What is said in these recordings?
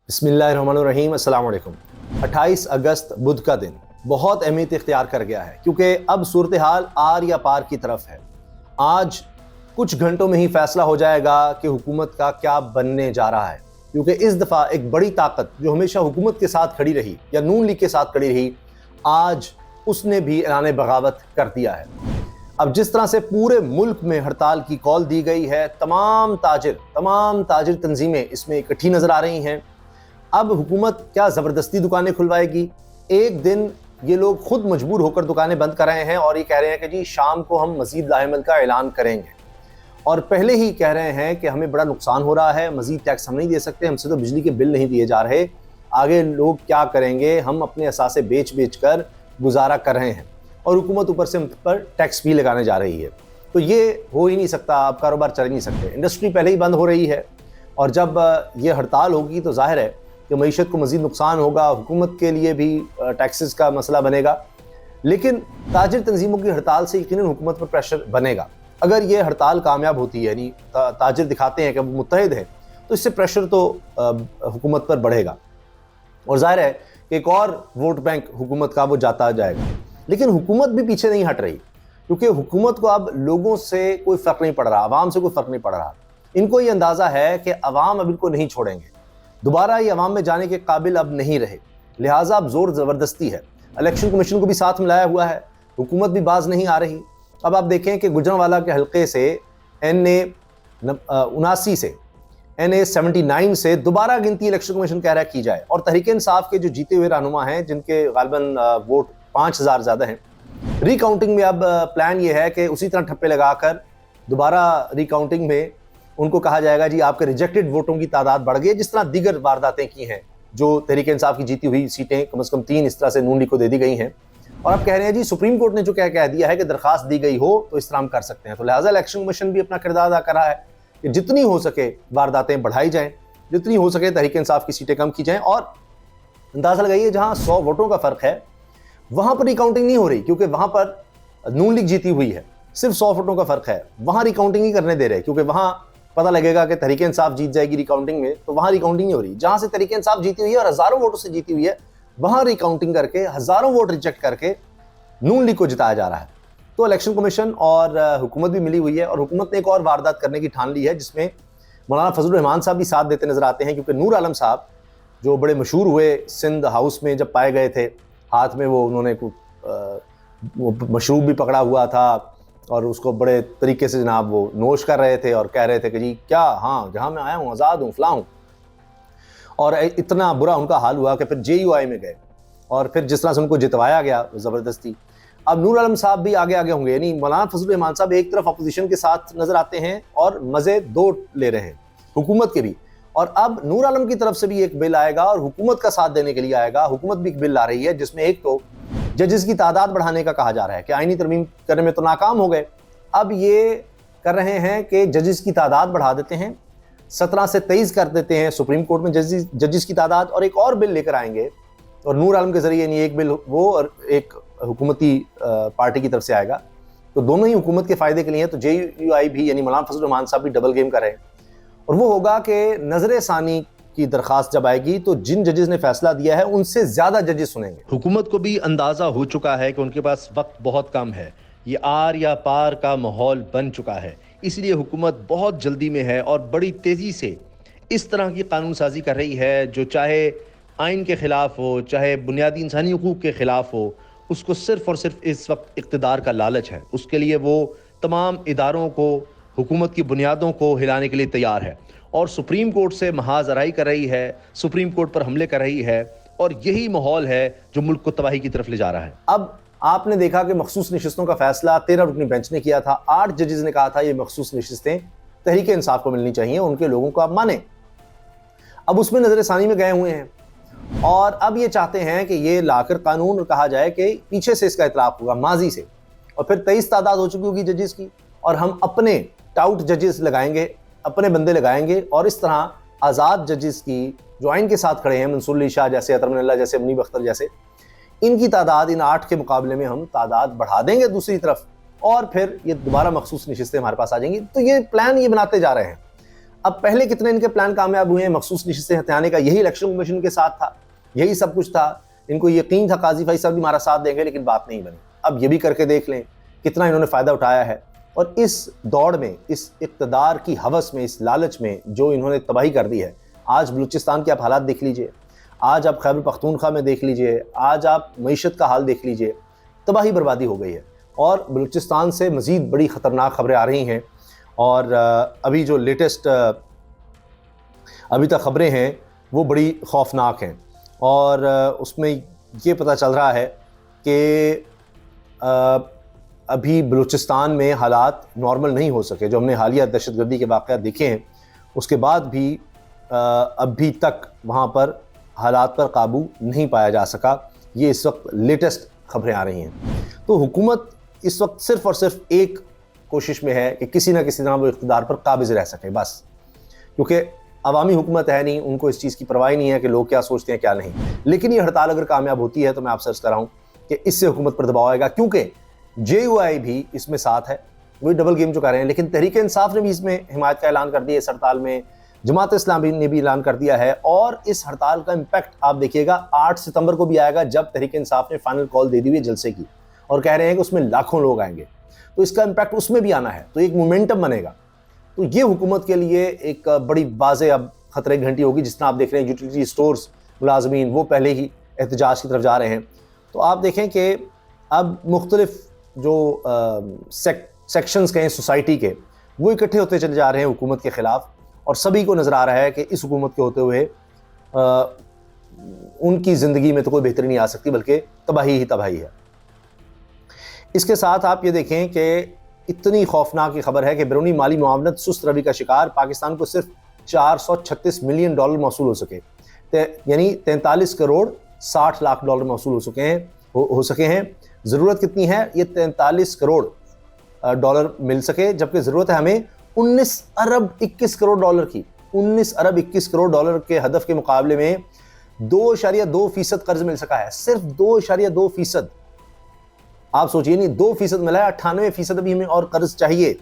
बिस्मिल्लाहिर्रहमानिर्रहीम, अस्सलाम वालेकुम। 28 अगस्त बुध का दिन बहुत अहमियत इख्तियार कर गया है क्योंकि अब सूरत हाल आर या पार की तरफ है। आज कुछ घंटों में ही फैसला हो जाएगा कि हुकूमत का क्या बनने जा रहा है, क्योंकि इस दफ़ा एक बड़ी ताकत जो हमेशा हुकूमत के साथ खड़ी रही या नून लीग के साथ खड़ी रही, आज उसने भी ऐलान बगावत कर दिया है। अब जिस तरह से पूरे मुल्क में हड़ताल की कॉल दी गई है, तमाम ताजिर तंजीमें इसमें इकट्ठी नज़र आ रही हैं। अब हुकूमत क्या ज़बरदस्ती दुकानें खुलवाएगी? एक दिन ये लोग खुद मजबूर होकर दुकानें बंद कर रहे हैं और ये कह रहे हैं कि जी शाम को हम मज़ीद लाहेमल का ऐलान करेंगे, और पहले ही कह रहे हैं कि हमें बड़ा नुकसान हो रहा है, मज़ीद टैक्स हम नहीं दे सकते, हमसे तो बिजली के बिल नहीं दिए जा रहे, आगे लोग क्या करेंगे, हम अपने असासे बेच कर गुजारा कर रहे हैं और हुकूमत ऊपर से हम पर टैक्स भी लगाने जा रही है। तो ये हो ही नहीं सकता, आप कारोबार चल ही नहीं सकते। इंडस्ट्री पहले ही बंद हो रही है और जब ये हड़ताल होगी तो जाहिर है कि मईशत को मज़ीद नुकसान होगा, हुकूमत के लिए भी टैक्सेस का मसला बनेगा। लेकिन ताजिर तंजीमों की हड़ताल से यकीनन हुकूमत पर प्रेशर बनेगा। अगर ये हड़ताल कामयाब होती है, यानी ताजिर दिखाते हैं कि वो मुत्तहिद है, तो इससे प्रेशर तो हुकूमत पर बढ़ेगा और जाहिर है कि एक और वोट बैंक हुकूमत का वो जाता जाएगा। लेकिन हुकूमत भी पीछे नहीं हट रही, क्योंकि हुकूमत को अब लोगों से कोई फ़र्क नहीं पड़ रहा, आवाम से कोई फ़र्क नहीं पड़ रहा। इनको ये अंदाज़ा है कि अवाम अब इनको नहीं छोड़ेंगे, दोबारा ये अवाम में जाने के काबिल अब नहीं रहे, लिहाजा अब जोर ज़बरदस्ती है। इलेक्शन कमीशन को भी साथ मिलाया हुआ है, हुकूमत भी बाज नहीं आ रही। अब आप देखें कि गुजरांवाला के हल्के से NA 79 से NA 79 से दोबारा गिनती इलेक्शन कमीशन कह रहा है की जाए, और तहरीक इंसाफ के जो जीते हुए रहनुमा हैं, जिनके गालिबन वोट 5000 ज़्यादा हैं, रिकाउंटिंग में अब प्लान ये है कि उसी तरह ठप्पे लगाकर दोबारा रिकाउंटिंग में उनको कहा जाएगा जी आपके रिजेक्टेड वोटों की तादाद बढ़ गई, जिस तरह दीगर वारदातें की हैं, जो तहरीक इंसाफ की जीती हुई सीटें कम से कम 3 इस तरह से नून लीग को दे दी गई हैं। और अब कह रहे हैं जी सुप्रीम कोर्ट ने जो क्या कह दिया है कि दरखास्त दी गई हो तो इस तरह हम कर सकते हैं। तो लिहाजा इलेक्शन कमीशन भी अपना किरदार अदा कर रहा है कि जितनी हो सके वारदातें बढ़ाई जाएँ, जितनी हो सके तहरीक इंसाफ की सीटें कम की जाएँ। और अंदाज़ा लगाइए, जहाँ 100 वोटों का फ़र्क है वहाँ पर रिकाउंटिंग नहीं हो रही, क्योंकि वहाँ पर नून लीग जीती हुई है, सिर्फ 100 वोटों का फ़र्क है, वहाँ रिकाउंटिंग नहीं करने दे रहे, क्योंकि वहाँ पता लगेगा कि तहरीक इंसाफ जीत जाएगी रिकाउंटिंग में, तो वहाँ रिकाउंटिंग नहीं हो रही। जहाँ से तहरीक इंसाफ जीती हुई है और हज़ारों वोटों से जीती हुई है, वहाँ रिकाउंटिंग करके हज़ारों वोट रिजेक्ट करके नून लीग को जिताया जा रहा है। तो इलेक्शन कमीशन और हुकूमत भी मिली हुई है, और हुकूमत ने एक और वारदात करने की ठान ली है, जिसमें मौलाना फजलुर रहमान साहब भी साथ देते नजर आते हैं, क्योंकि नूर आलम साहब जो बड़े मशहूर हुए सिंध हाउस में जब पाए गए थे, हाथ में वो उन्होंने मशरूब भी पकड़ा हुआ था और उसको बड़े तरीके से जनाब वो नोश कर रहे थे और कह रहे थे कि जी क्या, हाँ जहाँ मैं आया हूँ आज़ाद हूँ, फलां हूँ। और इतना बुरा उनका हाल हुआ कि फिर JUI में गए और फिर जिस तरह से उनको जितवाया गया ज़बरदस्ती। अब नूर आलम साहब भी आगे आगे होंगे, यानी मौलाना फजलुर रहमान साहब एक तरफ अपोजिशन के साथ नज़र आते हैं और मज़े दो ले रहे हैं, हुकूमत के भी। और अब नूर आलम की तरफ से भी एक बिल आएगा और हुकूमत का साथ देने के लिए आएगा। हुकूमत भी एक बिल ला रही है जिसमें एक तो जजेस की तादाद बढ़ाने का कहा जा रहा है कि आईनी तरमीम करने में तो नाकाम हो गए, अब ये कर रहे हैं कि जजेस की तादाद बढ़ा देते हैं, 17 से 23 कर देते हैं सुप्रीम कोर्ट में जजेस की तादाद। और एक और बिल लेकर आएंगे, और नूर आलम के जरिए नहीं, एक बिल वो और एक हुकूमती पार्टी की तरफ से आएगा, तो दोनों ही हुकूमत के फ़ायदे के लिए हैं। तो JUI भी, यानी मौलाना फजलुर रहमान साहब भी डबल गेम कर रहे हैं, और वो होगा कि नजर सानी की दरखास्त जब आएगी तो जिन जजेस ने फैसला दिया है उनसे ज्यादा जजेस सुनेंगे। हुकूमत को भी अंदाजा हो चुका है कि उनके पास वक्त बहुत कम है, ये आर या पार का माहौल बन चुका है, इसलिए हुकूमत बहुत जल्दी में है और बड़ी तेजी से इस तरह की कानून साजी कर रही है जो चाहे आइन के खिलाफ हो, चाहे बुनियादी इंसानी हुकूक के खिलाफ हो, उसको सिर्फ और सिर्फ इस वक्त इक़्तिदार का लालच है। उसके लिए वो तमाम इदारों को, हुकूमत की बुनियादों को हिलाने के लिए तैयार है और सुप्रीम कोर्ट से महाजराई कर रही है, सुप्रीम कोर्ट पर हमले कर रही है, और यही माहौल है जो मुल्क को तबाही की तरफ ले जा रहा है। अब आपने देखा कि मखसूस नशिस्तों का फैसला 13 रुकनी बेंच ने किया था। 8 जजेस ने कहा था ये मखसूस नशिस्तें तहरीक इंसाफ को मिलनी चाहिए, उनके लोगों को आप माने। अब उसमें नजर सानी में गए हुए हैं और अब ये चाहते हैं कि ये लाकर कानून कहा जाए कि पीछे से इसका इतलाक होगा, माजी से, और फिर 23 तादाद हो चुकी होगी जजेस की, और हम अपने टाउट जजेस लगाएंगे, अपने बंदे लगाएंगे, और इस तरह आज़ाद जजेस की जो आइन के साथ खड़े हैं, मंसूर अली शाह जैसे, अतरमान अल्लाह जैसे, मुनीब अख्तर जैसे, इनकी तादाद इन 8 के मुकाबले में हम तादाद बढ़ा देंगे दूसरी तरफ, और फिर ये दोबारा मखसूस नशिस्तें हमारे पास आ जाएंगी। तो ये प्लान ये बनाते जा रहे हैं। अब पहले कितने इनके प्लान कामयाब हुए हैं मखसूस नशिस्तें हथियाने का, यही इलेक्शन कमीशन के साथ था, यही सब कुछ था। इनको यकीन था काजी भाई साहब भी हमारा साथ देंगे, लेकिन बात नहीं बनी। अब ये भी करके देख लें कितना इन्होंने फ़ायदा उठाया है। और इस दौड़ में, इस इक़्तिदार की हवस में, इस लालच में जो इन्होंने तबाही कर दी है, आज बलूचिस्तान के आप हालात देख लीजिए, आज आप खैबर पख्तूनख्वा में देख लीजिए, आज आप मईशत का हाल देख लीजिए, तबाही बर्बादी हो गई है। और बलूचिस्तान से मज़ीद बड़ी ख़तरनाक खबरें आ रही हैं। और अभी जो लेटेस्ट अभी तक खबरें हैं वो बड़ी खौफनाक हैं। और उसमें ये पता चल रहा है कि अभी बलूचिस्तान में हालात नॉर्मल नहीं हो सके। जो हमने हालिया दहशतगर्दी के वाक़यात देखे हैं उसके बाद भी अभी तक वहाँ पर हालात पर काबू नहीं पाया जा सका। ये इस वक्त लेटेस्ट खबरें आ रही हैं। तो हुकूमत इस वक्त सिर्फ़ और सिर्फ एक कोशिश में है कि किसी ना किसी तरह वो इक़्तिदार पर काबिज़ रह सके बस, क्योंकि अवामी हुकूमत है नहीं, उनको इस चीज़ की परवाह नहीं है कि लोग क्या सोचते हैं क्या नहीं। लेकिन ये हड़ताल अगर कामयाब होती है तो मैं आपसे अर्ज़ कर रहा हूँ कि इससे हुकूमत पर दबाव आएगा, क्योंकि JUI भी इसमें साथ है, वही डबल गेम जो कर रहे हैं। लेकिन तहरीक इंसाफ ने भी इसमें हिमायत का ऐलान कर दिया इस हड़ताल में, जमात इस्लामी ने भी ऐलान कर दिया है। और इस हड़ताल का इम्पैक्ट आप देखिएगा 8 सितंबर को भी आएगा, जब तहरीक इंसाफ ने फाइनल कॉल दे दी हुई है जलसे की और कह रहे हैं कि उसमें लाखों लोग आएंगे, तो इसका इम्पैक्ट उसमें भी आना है, तो एक मोमेंटम बनेगा। तो ये हुकूमत के लिए एक बड़ी बाज़े अब खतरे की घंटी होगी। जिस तरह आप देख रहे हैं यूटिलिटी स्टोर्स मुलाजमीन वो पहले ही एहतजाज की तरफ जा रहे हैं। तो आप देखें कि अब मुख्तलिफ जो सेक्शंस के हैं सोसाइटी के, वो इकट्ठे होते चले जा रहे हैं हुकूमत के ख़िलाफ़। और सभी को नज़र आ रहा है कि इस हुकूमत के होते हुए उनकी ज़िंदगी में तो कोई बेहतरी नहीं आ सकती, बल्कि तबाही ही तबाही है। इसके साथ आप ये देखें कि इतनी खौफनाक की खबर है कि बैरूनी माली मुआवनत सुस्त रवि का शिकार, पाकिस्तान को सिर्फ $436 मिलियन मौसूल हो सके, यानी 43 करोड़ 60 लाख डॉलर मौसूल हो सके हैं। ज़रूरत कितनी है? ये 43 करोड़ डॉलर मिल सके, जबकि ज़रूरत है हमें 19 अरब 21 करोड़ डॉलर की। 19 अरब 21 करोड़ डॉलर के हदफ के मुकाबले में 2.2% कर्ज मिल सका है, सिर्फ 2.2%। आप सोचिए, नहीं 2% मिला है, 98% अभी हमें और कर्ज चाहिए।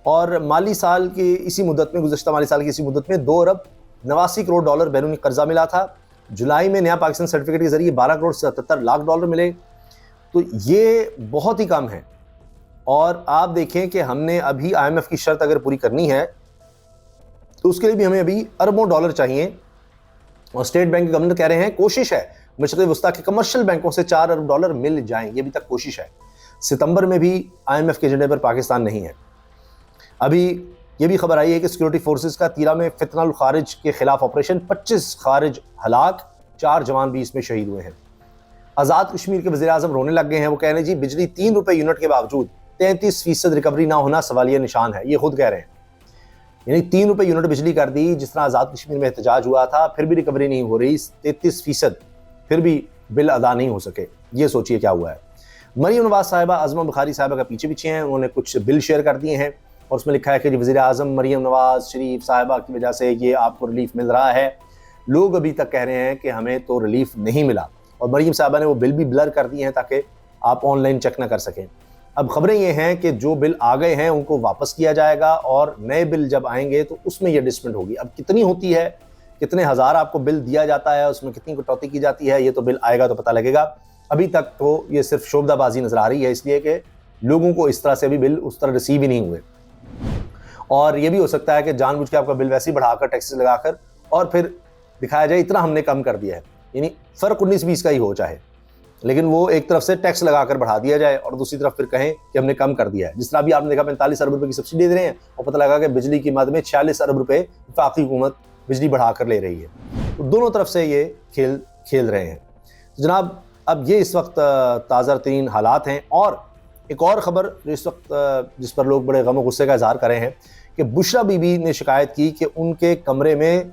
और माली साल की इसी मुद्दत में, गुज़श्ता माली साल की इसी मुद्दत में 2 अरब 89 करोड़ डॉलर बैरूनी कर्जा मिला था। जुलाई में नया पाकिस्तान सर्टिफिकेट के जरिए 12 करोड़ 77 लाख डॉलर मिले, तो ये बहुत ही कम है। और आप देखें कि हमने अभी IMF की शर्त अगर पूरी करनी है तो उसके लिए भी हमें अभी अरबों डॉलर चाहिए। और स्टेट बैंक के गवर्नर कह रहे हैं कोशिश है मशरिक़ वस्ता के कमर्शियल बैंकों से 4 अरब डॉलर मिल जाएं, ये अभी तक कोशिश है। सितंबर में भी IMF के एजेंडे पर पाकिस्तान नहीं है। अभी ये भी खबर आई है कि सिक्योरिटी फोर्सेस का तीरा में फितनाल खारिज के खिलाफ ऑपरेशन, 25 खारिज हलाक, 4 जवान भी इसमें शहीद हुए हैं। आज़ाद कश्मीर के वज़ीर आज़म रोने लग गए हैं। वो कह रहे हैं जी बिजली 3 रुपये यूनिट के बावजूद 33% रिकवरी ना होना सवालिया निशान है, ये खुद कह रहे हैं। यानी 3 रुपये यूनिट बिजली कर दी, जिस तरह आज़ाद कश्मीर में एहतजाज हुआ था, फिर भी रिकवरी नहीं हो रही, 33%, फिर भी बिल अदा नहीं हो सके। ये सोचिए क्या हुआ है। मरीम नवाज साहिबा आज़मा बुखारी साहिबा का पीछे हैं, उन्होंने कुछ बिल शेयर कर दिए हैं और उसमें लिखा है कि वज़ीर आज़म मरीम नवाज शरीफ साहिबा की वजह से ये आपको रिलीफ मिल रहा है। लोग अभी तक कह रहे हैं कि हमें तो रिलीफ नहीं मिला, और मरीम साहिबा ने वो बिल भी ब्लर कर दिए हैं ताकि आप ऑनलाइन चेक ना कर सकें। अब खबरें ये हैं कि जो बिल आ गए हैं उनको वापस किया जाएगा और नए बिल जब आएंगे तो उसमें ये डिस्पेंड होगी। अब कितनी होती है, कितने हज़ार आपको बिल दिया जाता है, उसमें कितनी कटौती की जाती है, ये तो बिल आएगा तो पता लगेगा। अभी तक तो ये सिर्फ शोबदाबाजी नज़र आ रही है, इसलिए कि लोगों को इस तरह से अभी बिल उस तरह रिसीव ही नहीं हुए। और ये भी हो सकता है कि जानबूझ के आपका बिल वैसे ही बढ़ाकर, टैक्सेस लगाकर, और फिर दिखाया जाए इतना हमने कम कर दिया है। यानी फ़र्क 19-20 का ही हो चाहे, लेकिन वो एक तरफ से टैक्स लगाकर बढ़ा दिया जाए और दूसरी तरफ फिर कहें कि हमने कम कर दिया है। जिस तरह अभी आपने देखा 45 अरब रुपए की सब्सिडी दे रहे हैं और पता लगा कि बिजली की मद में 46 अरब रुपए वफाकी हुकूमत बिजली बढ़ाकर ले रही है। तो दोनों तरफ से ये खेल रहे हैं। तो जनाब, अब ये इस वक्त ताज़ा तरीन हालात हैं। और एक और ख़बर जो इस वक्त जिस पर लोग बड़े गम और गुस्से का इजहार कर रहे हैं कि बुशरा बीबी ने शिकायत की कि उनके कमरे में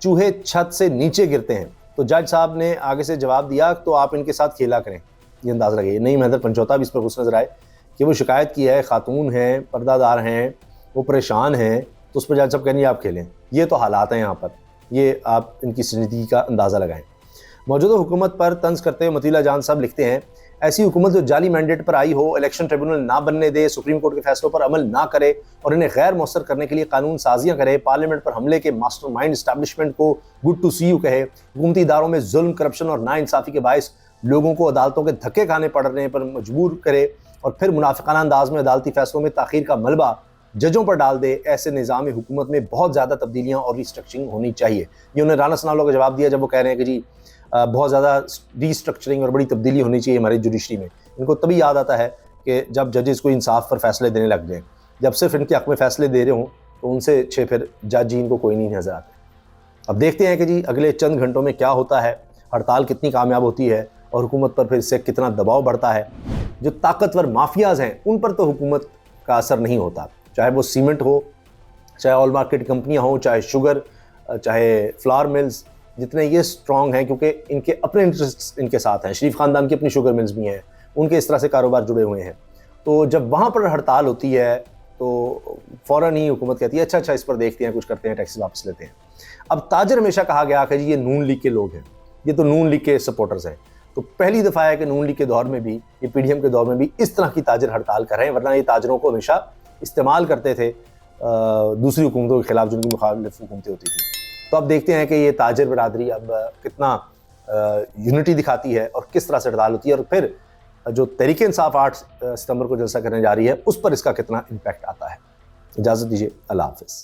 चूहे छत से नीचे गिरते हैं। तो जज साहब ने आगे से जवाब दिया तो आप इनके साथ खेला करें। ये अंदाज़ लगाइए। नईम हैदर पंचौता भी इस पर गुस्सा नजर आए कि वो शिकायत की है, खातून हैं, पर्दादार हैं, वो परेशान हैं, तो उस पर जज साहब कहेंगे आप खेलें। ये तो हालात हैं यहाँ पर, ये आप इनकी संजीदगी का अंदाज़ा लगाएं। मौजूदा हुकूमत पर तंज करते हुए मतीला जान साहब लिखते हैं, ऐसी हुकूमत जो जाली मैंडेट पर आई हो, इलेक्शन ट्रिब्यूनल ना बनने दे, सुप्रीम कोर्ट के फैसलों पर अमल ना करे और इन्हें गैर मौसर करने के लिए कानून साजियाँ करे, पार्लियामेंट पर हमले के मास्टरमाइंड एस्टैब्लिशमेंट को गुड टू सी यू कहे, हुकूमती इदारों में जुल्म, करप्शन और नाइंसाफ़ी के बायस लोगों को अदालतों के धक्के खाने पड़ने पर मजबूर करे और फिर मुनाफिकाना अंदाज में अदालती फैसलों में ताख़ीर का मलबा जजों पर डाल दे, ऐसे निज़ाम हुकूमत में बहुत ज़्यादा तब्दीलियाँ और रिस्ट्रक्चरिंग होनी चाहिए। ये उन्होंने राना सनाउल्लाह को जवाब दिया जब वो कह रहे हैं कि जी बहुत ज़्यादा रिस्ट्रक्चरिंग और बड़ी तब्दीली होनी चाहिए हमारी जुडिशरी में। इनको तभी याद आता है कि जब जजेस को इंसाफ पर फैसले देने लग जाएँ, जब सिर्फ इनके हक़ में फ़ैसले दे रहे हों तो उनसे अच्छे फिर जज ही इनको कोई नहीं नज़र आते। अब देखते हैं कि जी अगले चंद घंटों में क्या होता है, हड़ताल कितनी कामयाब होती है और हुकूमत पर फिर से कितना दबाव बढ़ता है। जो ताकतवर माफियाज़ हैं उन पर तो हुकूमत का असर नहीं होता, चाहे वो सीमेंट हो, चाहे ऑल मार्केट कंपनियां हो, चाहे शुगर, चाहे फ्लावर मिल्स, जितने ये स्ट्रॉन्ग हैं क्योंकि इनके अपने इंटरेस्ट इनके साथ हैं। शरीफ ख़ानदान की अपनी शुगर मिल्स भी हैं, उनके इस तरह से कारोबार जुड़े हुए हैं। तो जब वहाँ पर हड़ताल होती है तो फ़ौरन ही हुकूमत कहती है अच्छा इस पर देखते हैं, कुछ करते हैं, टैक्सेस वापस लेते हैं। अब ताजर हमेशा कहा गया कि जी ये नून लीग के लोग हैं, ये तो नून लीग के सपोर्टर्स हैं। तो पहली दफ़ा है कि नून लीग के दौर में भी, ये पीडीएम के दौर में भी इस तरह की ताजर हड़ताल कर रहे हैं, वरना ये ताजरों को हमेशा इस्तेमाल करते थे दूसरी हुकूमतों के खिलाफ जिनकी मुखालिफ हुकूमतें होती थी। तो अब देखते हैं कि ये ताजर बरादरी अब कितना यूनिटी दिखाती है और किस तरह से हड़ताल होती है और फिर जो तहरीक इंसाफ 8 सितंबर को जलसा करने जा रही है उस पर इसका कितना इम्पैक्ट आता है। इजाज़त दीजिए, अल्लाह हाफ़िज़।